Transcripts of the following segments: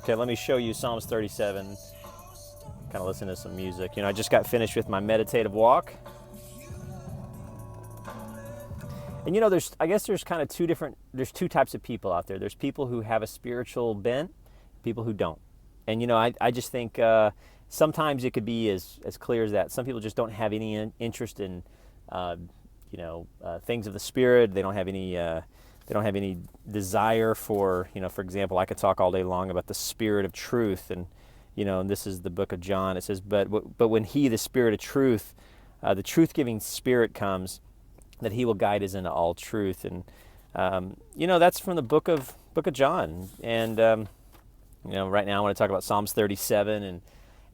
Okay, let me show you Psalms 37. Kind of listen to some music. I just got finished with my meditative walk. And I guess there's kind of there's two types of people out there. There's people who have a spiritual bent, people who don't. And I just think sometimes it could be as clear as that. Some people just don't have any interest in things of the Spirit. They don't have any desire for, for example, I could talk all day long about the Spirit of truth, and this is the book of John. It says, but when He, the Spirit of truth, the truth-giving Spirit comes, that He will guide us into all truth. And that's from the book of John. And right now I want to talk about Psalms 37,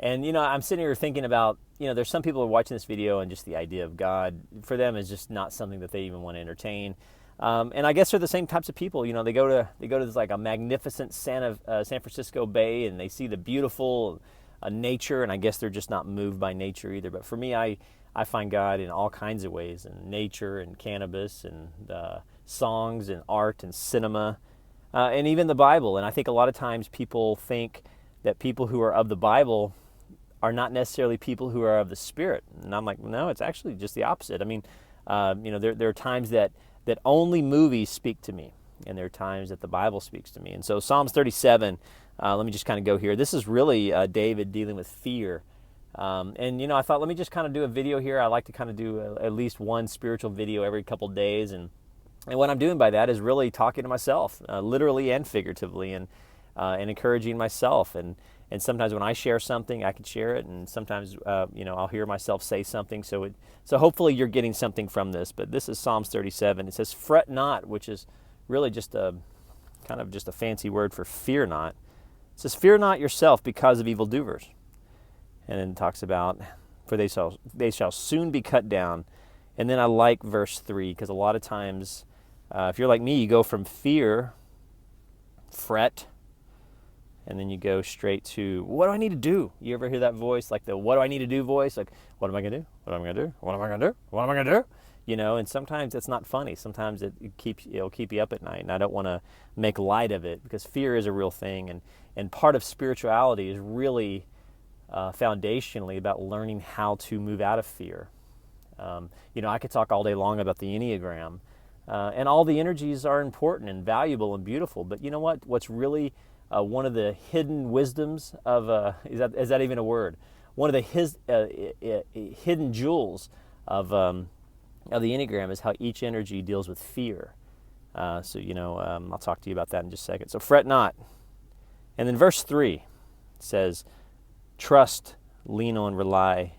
and I'm sitting here thinking about, there's some people who are watching this video and just the idea of God for them is just not something that they even want to entertain. And I guess they're the same types of people. They go to this like a magnificent San Francisco Bay, and they see the beautiful nature, and I guess they're just not moved by nature either. But for me, I find God in all kinds of ways, in nature and cannabis and songs and art and cinema, and even the Bible. And I think a lot of times people think that people who are of the Bible are not necessarily people who are of the Spirit. And I'm like, no, it's actually just the opposite. I mean, there are times that only movies speak to me, and there are times that the Bible speaks to me. And so Psalms 37, let me just kind of go here. This is really David dealing with fear. And I thought, let me just kind of do a video here. I like to kind of do at least one spiritual video every couple days. And what I'm doing by that is really talking to myself, literally and figuratively, and encouraging myself. And sometimes when I share something, I can share it, and sometimes I'll hear myself say something. So hopefully you're getting something from this. But this is Psalms 37. It says, "Fret not," which is really just a kind of just a fancy word for fear not. It says, "Fear not yourself because of evildoers." And then it talks about, "For they shall soon be cut down." And then I like verse 3, because a lot of times, if you're like me, you go from fear, fret, and then you go straight to, what do I need to do? You ever hear that voice, like the what do I need to do voice? Like, what am I going to do? What am I going to do? What am I going to do? What am I going to do? And sometimes it's not funny. Sometimes it'll keep you up at night. And I don't want to make light of it, because fear is a real thing. And part of spirituality is really foundationally about learning how to move out of fear. I could talk all day long about the Enneagram, and all the energies are important and valuable and beautiful. But you know what? What's really one of the hidden wisdoms of is that even a word? One of the hidden jewels of the Enneagram is how each energy deals with fear. I'll talk to you about that in just a second. So fret not. And then verse 3 says, "Trust, lean on, rely."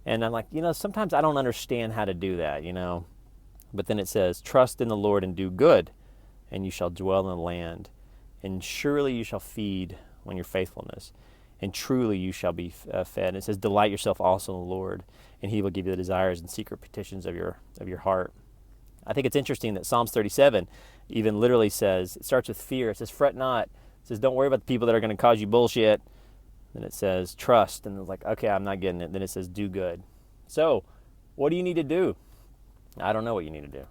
And I'm like, sometimes I don't understand how to do that, But then it says, "Trust in the Lord and do good, and you shall dwell in the land. And surely you shall feed on your faithfulness, and truly you shall be fed." And it says, "Delight yourself also in the Lord, and He will give you the desires and secret petitions of your heart." I think it's interesting that Psalms 37 even literally says, it starts with fear. It says, "Fret not." It says, don't worry about the people that are going to cause you bullshit. Then it says, "Trust." And it's like, okay, I'm not getting it. Then it says, "Do good." So what do you need to do? I don't know what you need to do.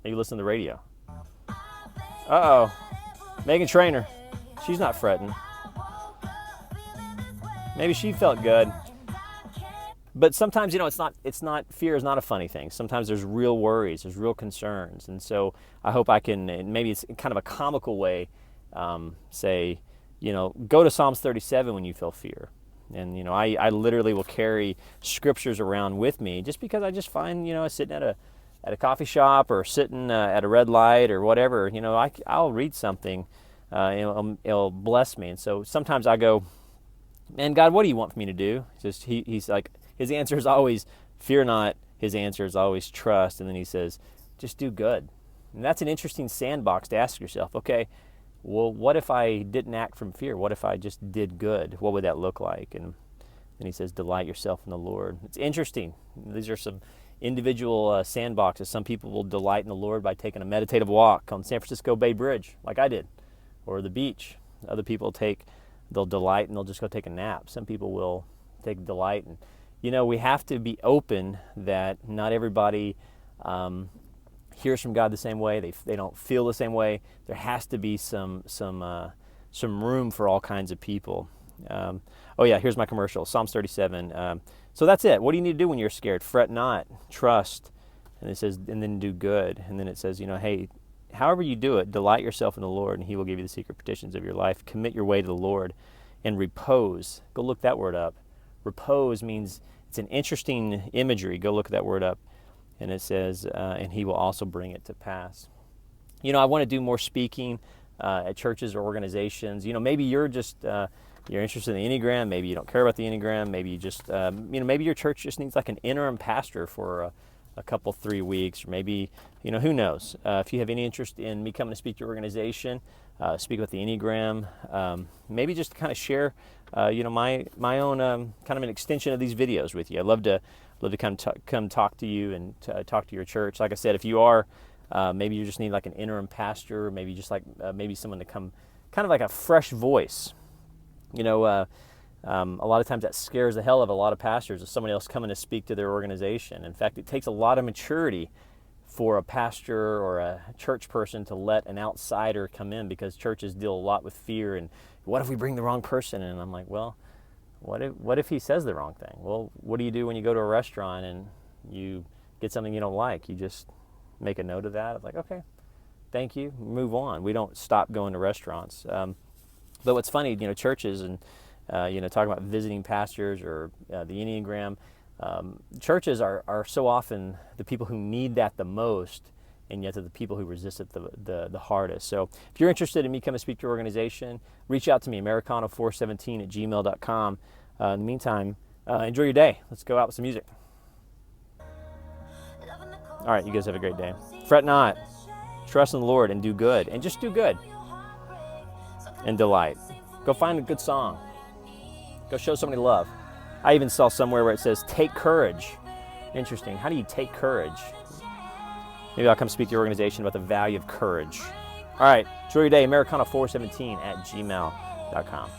Maybe listen to the radio. Uh-oh. Meghan Trainor, she's not fretting. Maybe she felt good. But sometimes, fear is not a funny thing. Sometimes there's real worries, there's real concerns. And so I hope I can, and maybe it's kind of a comical way, say, go to Psalms 37 when you feel fear. And, I literally will carry scriptures around with me, just because I just find, sitting at a coffee shop or sitting at a red light or whatever, I'll read something, it'll bless me. And so sometimes I go, "Man, God, what do you want for me to do?" Just he's like, his answer is always fear not. His answer is always trust. And then he says, just do good. And that's an interesting sandbox to ask yourself. Okay, well, what if I didn't act from fear? What if I just did good? What would that look like? And then he says, delight yourself in the Lord. It's interesting. These are some individual sandboxes. Some people will delight in the Lord by taking a meditative walk on San Francisco Bay Bridge, like I did, or the beach. Other people they'll delight and they'll just go take a nap. Some people will take delight. And, we have to be open that not everybody hears from God the same way. They don't feel the same way. There has to be some some room for all kinds of people. Oh yeah, here's my commercial, Psalms 37. So that's it. What do you need to do when you're scared? Fret not, trust, and it says, and then do good. And then it says, hey, however you do it, delight yourself in the Lord, and He will give you the secret petitions of your life. Commit your way to the Lord, and repose. Go look that word up. Repose means, it's an interesting imagery. Go look that word up. And it says, and He will also bring it to pass. I want to do more speaking at churches or organizations. Maybe you're just you're interested in the Enneagram. Maybe you don't care about the Enneagram. Maybe you just maybe your church just needs like an interim pastor for a couple 3 weeks, or maybe who knows. If you have any interest in me coming to speak to your organization, speak about the Enneagram, maybe just kind of share my own kind of an extension of these videos with you. I'd love to come talk to you and talk to your church. Like I said, if you are maybe you just need like an interim pastor, maybe just like maybe someone to come, kind of like a fresh voice. A lot of times that scares the hell of a lot of pastors, if somebody else coming to speak to their organization. In fact, it takes a lot of maturity for a pastor or a church person to let an outsider come in, because churches deal a lot with fear and what if we bring the wrong person in? And I'm like, well, what if he says the wrong thing? Well, what do you do when you go to a restaurant and you get something you don't like? You just make a note of that. It's like, okay, thank you, move on. We don't stop going to restaurants. But what's funny, churches and, talking about visiting pastors or the Enneagram, churches are so often the people who need that the most, and yet they're the people who resist it the hardest. So if you're interested in me coming to speak to your organization, reach out to me, americano417@gmail.com. In the meantime, enjoy your day. Let's go out with some music. All right, you guys have a great day. Fret not, trust in the Lord, and do good. And just do good. And delight. Go find a good song. Go show somebody love. I even saw somewhere where it says, take courage. Interesting. How do you take courage? Maybe I'll come speak to your organization about the value of courage. All right, enjoy your day. Americano417@gmail.com.